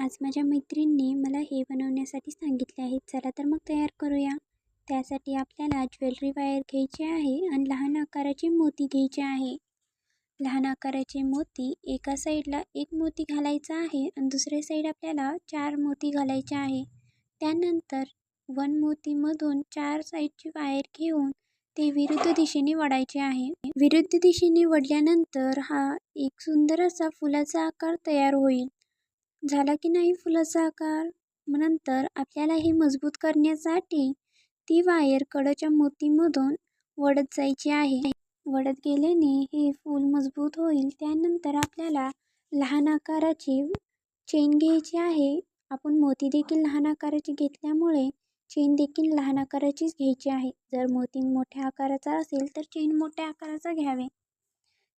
आज माझ्या मैत्रिणीने मला हे बनवण्यासाठी सांगितले आहे. चला तर मग तयार करूया. त्यासाठी आपल्याला ज्वेलरी वायर घ्यायची आहे आणि लहान आकाराचे मोती घ्यायचे आहे. लहान आकाराचे मोती एका साईडला एक मोती घालायचा आहे आणि दुसऱ्या साईड आपल्याला 4 मोती घालायचे आहे. त्यानंतर 1 मोतीमधून 4 साईडची वायर घेऊन ते विरुद्ध दिशेने वडायचे आहे. विरुद्ध दिशेने वडल्यानंतर हा एक सुंदर असा फुलाचा आकार तयार होईल. झाला की नाही फुलाचा आकार. मग नंतर आपल्याला हे मजबूत करण्यासाठी ती वायर कडाच्या मोतीमधून वडत जायची आहे. वडत गेल्याने हे फूल मजबूत होईल. त्यानंतर आपल्याला लहान आकाराची चेन घ्यायची आहे. आपण मोती देखील लहान आकाराची घेतल्यामुळे चेन देखील लहान आकाराचीच घ्यायची आहे. जर मोती मोठ्या आकाराचा असेल तर चेन मोठ्या आकाराचा घ्यावे.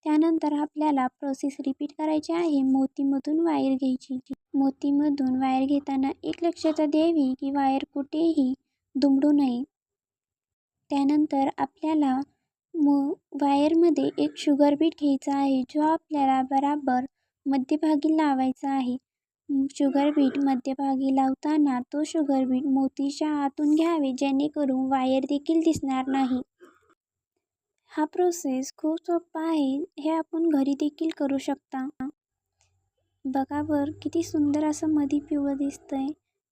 त्यानंतर आपल्याला प्रोसेस रिपीट करायची आहे. मोतीमधून वायर घ्यायची. मोतीमधून वायर घेताना एक लक्षात द्यावी की वायर कुठेही दुमडू नये. त्यानंतर आपल्याला वायरमध्ये एक शुगर बीट घ्यायचा आहे, जो आपल्याला बराबर मध्यभागी लावायचा आहे. शुगर बीट मध्यभागी लावताना तो शुगर बीट मोतीच्या आतून घ्यावे, जेणेकरून वायर देखील दिसणार नाही. हा प्रोसेस खूप सोपा आहे. हे आपण घरी देखील करू शकता. बघा बरं किती सुंदर असं मध्ये पिवळं दिसतंय.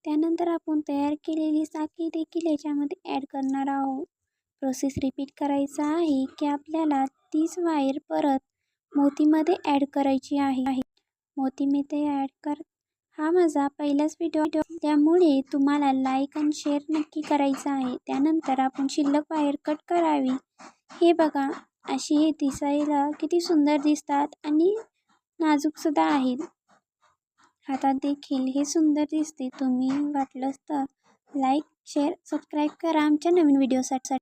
त्यानंतर आपण तयार केलेली साखळी देखील याच्यामध्ये ॲड करणार आहोत. प्रोसेस रिपीट करायचा आहे की आपल्याला तीच वायर परत मोतीमध्ये ॲड करायची आहे. मोतीमध्ये ॲड कर. हा माझा पहिलाच व्हिडिओ त्यामुळे तुम्हाला लाईक आणि शेअर नक्की करायचा आहे. त्यानंतर आपण शिल्लक वायर कट करावी. हे बघा अशी हे दिसायला किती सुंदर दिसतात आणि नाजूकसुद्धा आहेत. हातात देखील हे सुंदर दिसते. तुम्ही वाटलंच तर लाईक शेअर सबस्क्राईब करा आमच्या नवीन व्हिडिओसाठी.